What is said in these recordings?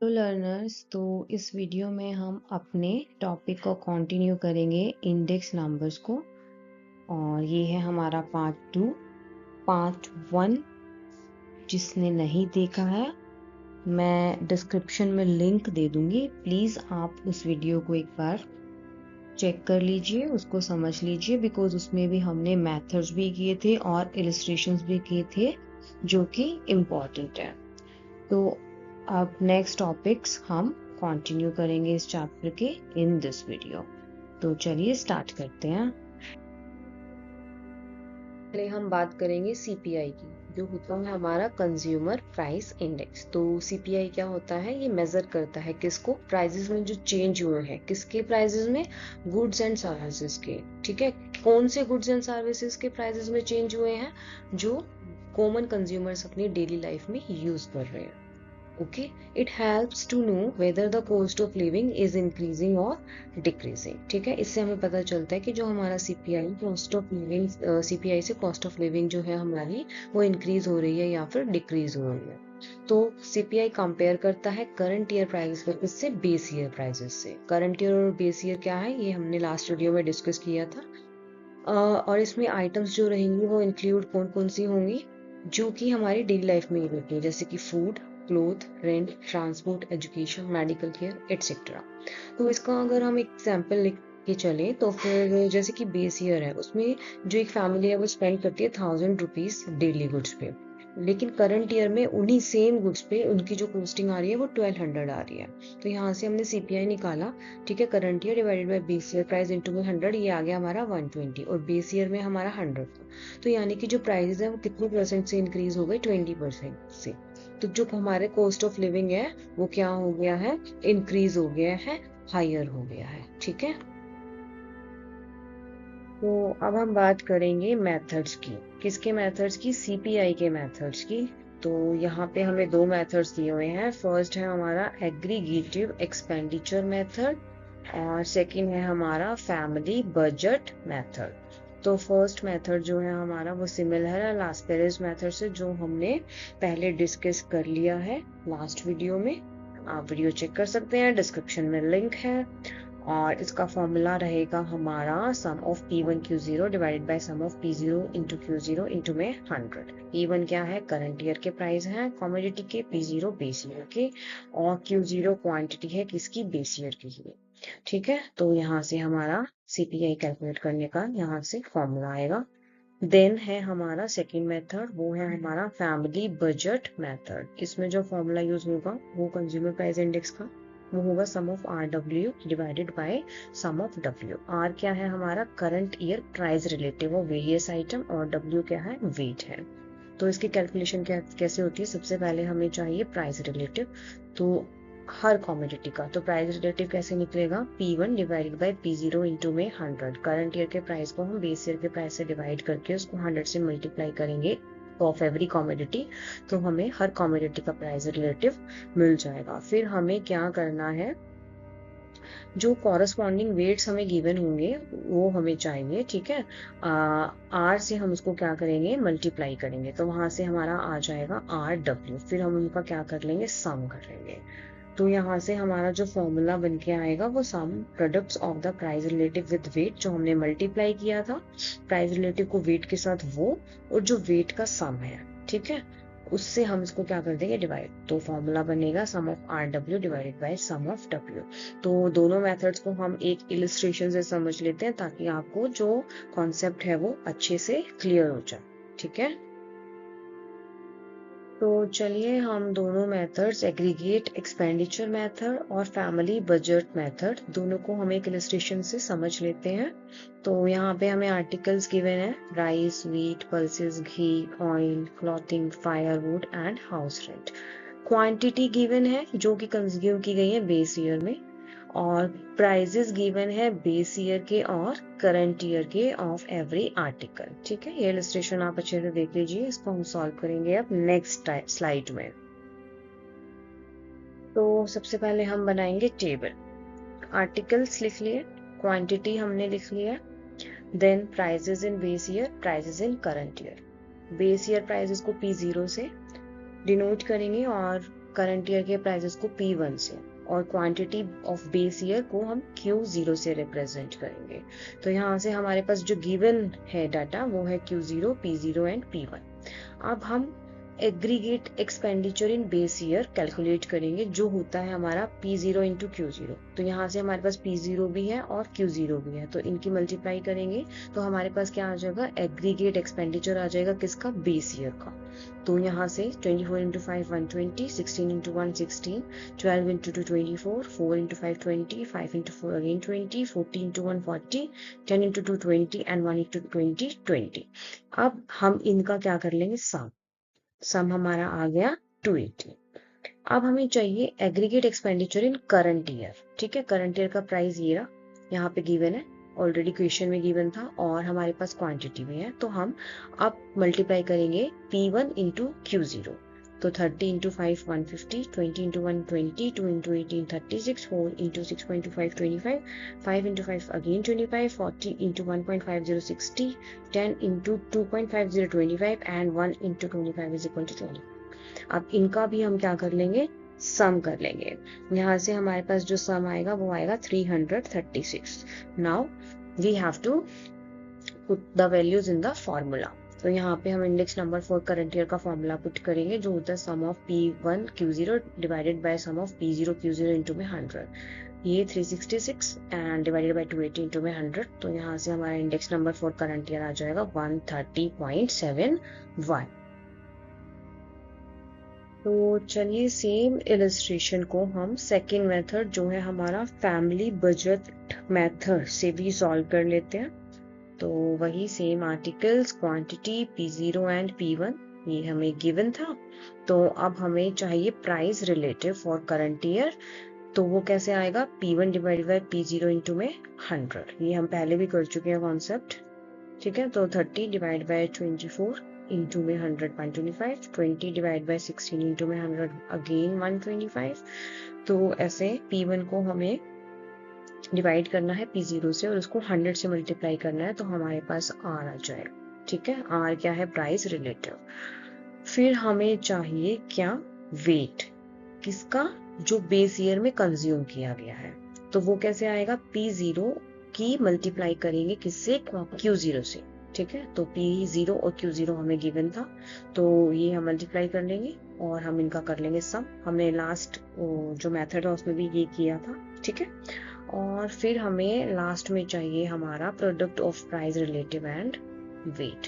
Hello learners, तो इस video में हम अपने टॉपिक को कंटिन्यू करेंगे इंडेक्स नंबर्स को। और ये है हमारा पार्ट 1। जिसने नहीं देखा है, मैं डिस्क्रिप्शन में लिंक दे दूंगी। प्लीज़ आप उस वीडियो को एक बार चेक कर लीजिए, उसको समझ लीजिए, बिकॉज उसमें भी हमने मेथड्स भी किए थे और इलस्ट्रेशंस भी किए थे जो कि इम्पॉर्टेंट है। तो अब नेक्स्ट टॉपिक्स हम कंटिन्यू करेंगे इस चैप्टर के इन दिस वीडियो। तो चलिए स्टार्ट करते हैं। पहले हम बात करेंगे सीपीआई की, जो होता है हमारा कंज्यूमर प्राइस इंडेक्स। तो सीपीआई क्या होता है? ये मेजर करता है किसको? प्राइसेस में जो चेंज हुए हैं। किसके प्राइसेस में? गुड्स एंड सर्विसेज के। ठीक है, कौन से गुड्स एंड सर्विसेज के प्राइसेस में चेंज हुए हैं? जो कॉमन कंज्यूमर्स अपनी डेली लाइफ में यूज कर रहे हैं। Okay, it helps to know whether the cost of living is increasing or decreasing। ठीक है, इससे हमें पता चलता है कि जो हमारा CPI cost of living, CPI से कॉस्ट ऑफ लिविंग जो है हमारी, वो इंक्रीज हो रही है या फिर डिक्रीज हो रही है। तो सीपीआई कंपेयर करता है करंट ईयर प्राइस को इससे बेस ईयर प्राइसेस से। करंट ईयर और बेस ईयर क्या है, ये हमने लास्ट वीडियो में डिस्कस किया था। और इसमें आइटम्स जो रहेंगी वो इंक्लूड कौन कौन सी होंगी, जो कि हमारी डेली लाइफ में यूज होती है, जैसे कि food, cloth, rent, transport, education, medical care etcetera. तो इसका अगर हम एक एग्जाम्पल लिख के चले तो फिर जैसे कि बेस ईयर है, उसमें जो एक फैमिली है वो स्पेंड करती है 1000 रुपीज डेली गुड्स पे। लेकिन करंट ईयर में उन्हीं सेम गुड्स पे उनकी जो कॉस्टिंग आ रही है वो 1200 आ रही है। तो यहाँ से हमने सीपीआई निकाला। ठीक है, current year divided by base year price into में 100, ये आ गया हमारा 120, और बेस ईयर में हमारा 100 था। तो यानी कि जो प्राइस है वो कितने परसेंट से इंक्रीज हो गई? 20% से। तो जो हमारे कॉस्ट ऑफ लिविंग है वो क्या हो गया है? इंक्रीज हो गया है, हायर हो गया है। ठीक है, तो अब हम बात करेंगे मेथड्स की। किसके मेथड्स की? सीपीआई के मेथड्स की। तो यहाँ पे हमें दो मेथड्स दिए हुए हैं। फर्स्ट है हमारा एग्रीगेटिव एक्सपेंडिचर मेथड, और सेकंड है हमारा फैमिली बजट मेथड। तो फर्स्ट मेथड जो है हमारा वो सिमिलर है लास्पेरेस मेथड से, जो हमने पहले डिस्कस कर लिया है लास्ट वीडियो में। आप वीडियो चेक कर सकते हैं, डिस्क्रिप्शन में लिंक है। और इसका फॉर्मूला रहेगा हमारा sum of P1 Q0 divided by sum of P0 into Q0 into में 100। P1 क्या है? करंट ईयर के प्राइस हैं कमोडिटी के, P0 बेस ईयर के, और Q0 क्वांटिटी है किसकी? बेस ईयर की ही। ठीक है, तो यहाँ से हमारा सीपीआई कैलकुलेट करने का यहाँ से फॉर्मूला आएगा। देन है हमारा सेकंड मेथड, वो है हमारा फैमिली बजट मेथड। इसमें जो फॉर्मूला यूज होगा वो कंज्यूमर प्राइस इंडेक्स का, वो होगा sum of R W divided by sum of W. R क्या है? हमारा current year price relative of various item, और डब्ल्यू क्या है? वेट है। तो इसकी कैलकुलेशन कैसे होती है? सबसे पहले हमें चाहिए प्राइस रिलेटिव, तो हर कॉमोडिटी का। तो प्राइस रिलेटिव कैसे निकलेगा? P1 divided by P0 into में 100। करंट ईयर के प्राइस को हम बेस ईयर के प्राइस से डिवाइड करके उसको 100 से मल्टीप्लाई करेंगे ऑफ एवरी कॉमोडिटी, तो हमें हर कॉमोडिटी का प्राइस रिलेटिव मिल जाएगा। फिर हमें क्या करना है? जो कॉरस्पॉन्डिंग वेट्स हमें गिवन होंगे वो हमें चाहिए। ठीक है, आर से हम उसको क्या करेंगे? मल्टीप्लाई करेंगे, तो वहां से हमारा आ जाएगा आर डब्ल्यू। फिर हम उनका क्या कर लेंगे? सम कर लेंगे। तो यहाँ से हमारा जो फॉर्मूला बन के आएगा वो some products of the price relative with weight, जो हमने मल्टीप्लाई किया था प्राइस रिलेटिव को वेट के साथ, वो और जो वेट का सम है। ठीक है, उससे हम इसको क्या कर देंगे? डिवाइड। तो फॉर्मूला बनेगा sum of R W divided by sum of W. तो दोनों मेथड्स को हम एक इलिस्ट्रेशन से समझ लेते हैं, ताकि आपको जो कॉन्सेप्ट है वो अच्छे से क्लियर हो जाए। ठीक है, तो चलिए हम दोनों मेथड्स, एग्रीगेट एक्सपेंडिचर मेथड और फैमिली बजट मेथड, दोनों को हम एक इलस्ट्रेशन से समझ लेते हैं। तो यहाँ पे हमें आर्टिकल्स गिवन है: rice, wheat, pulses, ghee, oil, clothing, firewood and house rent. Quantity given है जो कि कंज्यूम की गई है बेस ईयर में, और प्राइजेस गिवन है बेस ईयर के और करंट ईयर के ऑफ एवरी आर्टिकल। ठीक है, ये इलस्ट्रेशन आप अच्छे से देख लीजिए। इसको हम सॉल्व करेंगे अब नेक्स्ट स्लाइड में। तो सबसे पहले हम बनाएंगे टेबल। आर्टिकल्स लिख लिए, क्वांटिटी हमने लिख लिया, then prices in base year, prices in current year. Base year prices को P0 से डिनोट करेंगे और करंट ईयर के प्राइसेस को P1 से और क्वांटिटी ऑफ बेस ईयर को हम Q0 से रिप्रेजेंट करेंगे। तो यहाँ से हमारे पास जो गिवन है डाटा वो है Q0, P0 एंड P1। अब हम aggregate expenditure in base year calculate करेंगे जो होता है हमारा P0 इंटू Q0। तो यहाँ से हमारे पास P0 भी है और Q0 भी है, तो इनकी मल्टीप्लाई करेंगे तो हमारे पास क्या आ जाएगा, एग्रीगेट एक्सपेंडिचर आ जाएगा किसका, बेस ईयर का। तो यहाँ से 24 into 5 120, 16 into 1 16, 12 into 2 24, 4 into 5 20, 5 into 4 again 20, 40 into 1 40, 10 into 2 20 and 1 into 20 20। अब हम इनका क्या कर लेंगे, सम हमारा आ गया 280। अब हमें चाहिए aggregate expenditure in current year. ठीक है, करंट ईयर का प्राइस ये रहा, यहाँ पे गिवन है, ऑलरेडी क्वेश्चन में गिवन था और हमारे पास क्वांटिटी भी है। तो हम अब मल्टीप्लाई करेंगे P1 इंटू Q0। तो 30 into 5 150, 20 into 1 20, 2 into 18 36, 4 into 6.25 25, 5 into 5 again 25, 40 into 1.50 60, 10 into 2.50 25 and 1 into 25 is equal to 20। अब इनका भी हम क्या कर लेंगे, सम कर लेंगे। यहाँ से हमारे पास जो सम आएगा वो आएगा 336। Now we have to put the values in the formula. तो यहाँ पे हम index number for current year का फॉर्मूला पुट करेंगे जो होता है sum of P1 Q0 divided by sum of P0 Q0 into में 100। ये 366 एंड डिवाइडेड बाय 280 इंटू में 100। तो यहाँ से हमारा index number for current year आ जाएगा 130.71। तो चलिए सेम इलस्ट्रेशन को हम सेकेंड मेथड जो है हमारा फैमिली बजट मेथड से भी सॉल्व कर लेते हैं। तो वही same articles, quantity, P0 and P1 ये हमें गिवन था। तो अब हमें चाहिए price relative for current year. तो वो कैसे आएगा, P1 divided by P0 into में 100। ये हम पहले भी कर चुके हैं कॉन्सेप्ट। ठीक है, तो 30 डिवाइड बाय 24 इंटू में 100.25, 20 डिवाइड बाय 16 इंटू में 100 अगेन 125। तो ऐसे P1 को हमें डिवाइड करना है P0 से और उसको 100 से मल्टीप्लाई करना है, तो हमारे पास R आ जाएगा। ठीक है, R क्या है, प्राइस रिलेटिव। फिर हमें चाहिए क्या, वेट, किसका, जो बेस ईयर में कंज्यूम किया गया है। तो वो कैसे आएगा, P0 की मल्टीप्लाई करेंगे किससे, Q0 से। ठीक है, तो P0 और Q0 हमें गिवन था, तो ये हम मल्टीप्लाई कर लेंगे और हम इनका कर लेंगे सम। हमने लास्ट जो मेथड है उसमें भी ये किया था। ठीक है, और फिर हमें लास्ट में चाहिए हमारा product of price relative and weight,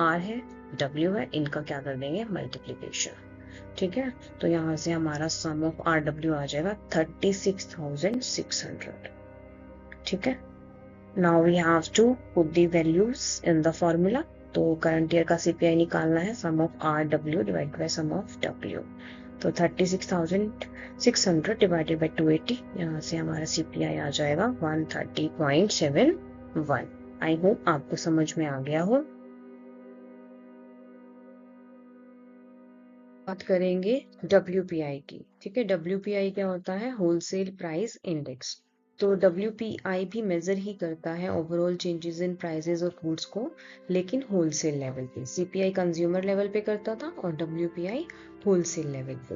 R है, W है, इनका क्या कर देंगे, मल्टीप्लीकेशन। ठीक है, तो यहाँ से हमारा सम ऑफ RW आ जाएगा 36,600। ठीक है, now we have to put the values in the formula. तो करंट ईयर का CPI निकालना है, sum of RW divide by sum of W। तो 36,600 डिवाइडेड बाय 280, यहाँ से हमारा CPI आ जाएगा 130.71। आई होप आपको समझ में आ गया हो। बात करेंगे WPI की। ठीक है, WPI क्या होता है, होलसेल प्राइस इंडेक्स। तो WPI भी मेजर ही करता है ओवरऑल चेंजेस इन प्राइसेस और गुड्स को, लेकिन होलसेल लेवल पे। CPI कंज्यूमर लेवल पे करता था और WPI होलसेल लेवल पे।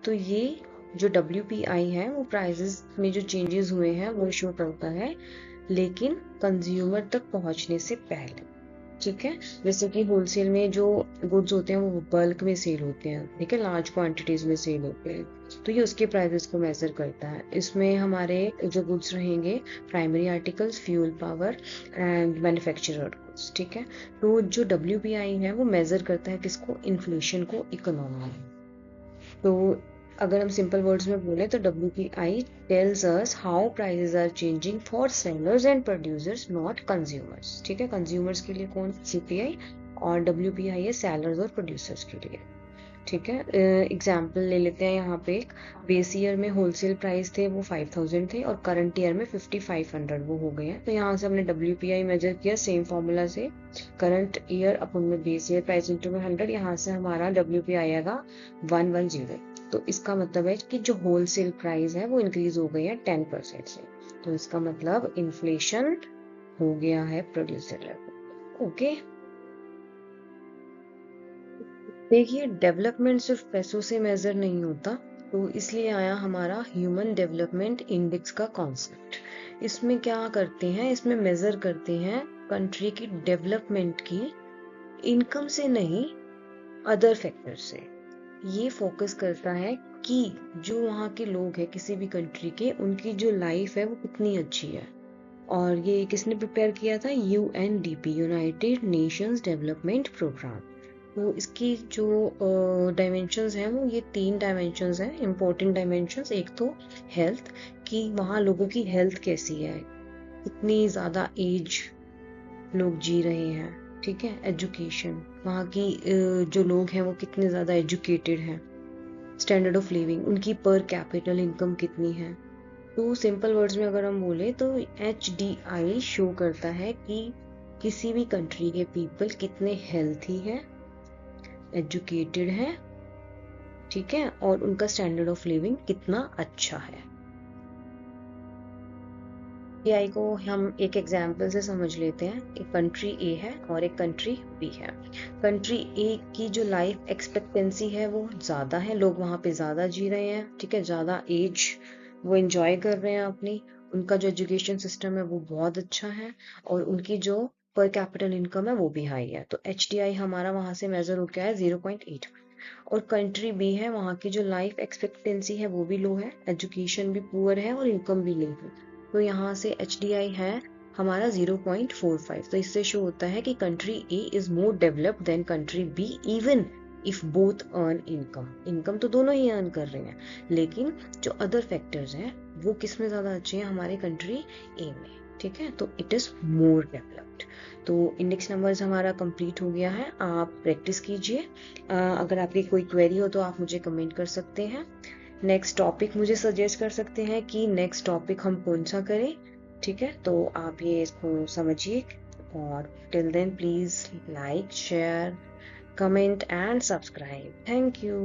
तो ये जो WPI है वो प्राइसेस में जो चेंजेस हुए हैं वो शो करता है, लेकिन कंज्यूमर तक पहुंचने से पहले। ठीक है, जैसे कि होलसेल में जो गुड्स होते हैं वो बल्क में सेल होते हैं। ठीक है, लार्ज क्वांटिटीज में सेल होते हैं, तो ये उसके प्राइसेस को मेजर करता है। इसमें हमारे जो गुड्स रहेंगे, primary articles, fuel, power and manufacturer goods. ठीक है, तो जो WPI है वो मेजर करता है किसको, इन्फ्लेशन को, इकोनॉमी। तो अगर हम सिंपल वर्ड्स में बोले तो WPI tells us how prices are changing for sellers and producers, not consumers. ठीक है, कंज्यूमर्स के लिए कौन, CPI, और WPI है सेलर्स और प्रोड्यूसर्स के लिए। ठीक है, एग्जाम्पल ले लेते हैं। यहाँ पे बेस ईयर में होलसेल प्राइस थे वो 5000 थे और करंट ईयर में 5500 वो हो गए हैं। तो यहाँ से हमने WPI मेजर किया सेम फॉर्मूला से, करंट ईयर अपन में बेस ईयर प्राइस इंटू में 100। यहाँ से हमारा WPI आएगा 110। तो इसका मतलब है कि जो होलसेल प्राइस है वो इंक्रीज हो गई है 10% से। तो इसका मतलब इन्फ्लेशन हो गया है प्रोड्यूसर लेवल। ओके, देखिए, डेवलपमेंट सिर्फ पैसों से मेजर नहीं होता, तो इसलिए आया हमारा ह्यूमन डेवलपमेंट इंडेक्स का कॉन्सेप्ट। इसमें क्या करते हैं, इसमें मेजर करते हैं कंट्री की डेवलपमेंट की इनकम से नहीं, अदर फैक्टर से। ये फोकस करता है कि जो वहाँ के लोग हैं किसी भी कंट्री के, उनकी जो लाइफ है वो कितनी अच्छी है। और ये किसने प्रिपेयर किया था? UNDP, United Nations Development Programme. तो इसकी जो डायमेंशंस हैं वो ये 3 डायमेंशंस हैं, इम्पोर्टेंट डायमेंशंस। एक तो हेल्थ, कि वहाँ लोगों की हेल्थ कैसी है, कितनी ज़्यादा एज लोग जी रहे हैं, ठीक है। एजुकेशन, वहाँ की जो लोग हैं वो कितने ज़्यादा एजुकेटेड हैं। स्टैंडर्ड ऑफ लिविंग, उनकी पर कैपिटल इनकम कितनी है। तो सिंपल वर्ड्स में अगर हम बोले तो HDI शो करता है कि किसी भी कंट्री के पीपल कितने हेल्थी हैं, एजुकेटेड हैं, ठीक है, और उनका स्टैंडर्ड ऑफ लिविंग कितना अच्छा है। HDI को हम एक एग्जाम्पल से समझ लेते हैं। एक कंट्री ए है और एक कंट्री बी है। कंट्री ए की जो लाइफ एक्सपेक्टेंसी है वो ज़्यादा है, लोग वहाँ पे ज़्यादा जी रहे हैं, ठीक है, ज़्यादा एज वो एंजॉय कर रहे हैं अपनी। उनका जो एजुकेशन सिस्टम है वो बहुत अच्छा है, और उनकी जो पर कैपिटल इनकम है वो भी हाई है। तो HDI हमारा वहाँ से मेजर हो गया है 0.8। और कंट्री बी है, वहाँ की जो लाइफ एक्सपेक्टेंसी है वो भी लो है, एजुकेशन भी पुअर है और इनकम भी लो है। तो यहाँ से HDI है हमारा 0.45। तो इससे शो होता है कि country A is more developed than country B, even if both earn income. Income तो दोनों ही अर्न कर रहे हैं, लेकिन जो अदर फैक्टर्स हैं वो किस में ज़्यादा अच्छे हैं? हमारे कंट्री ए में, ठीक है। तो इट इज़ मोर डेवलप्ड। तो इंडेक्स नंबर्स हमारा कंप्लीट हो गया है, आप प्रैक्टिस कीजिए। अगर आपकी कोई क्वेरी हो तो आप मुझे कमेंट कर सकते हैं। नेक्स्ट टॉपिक मुझे सजेस्ट कर सकते हैं कि नेक्स्ट टॉपिक हम कौन सा करें, ठीक है। तो आप ये इसको समझिए, और till then please like, share, comment and subscribe. Thank you.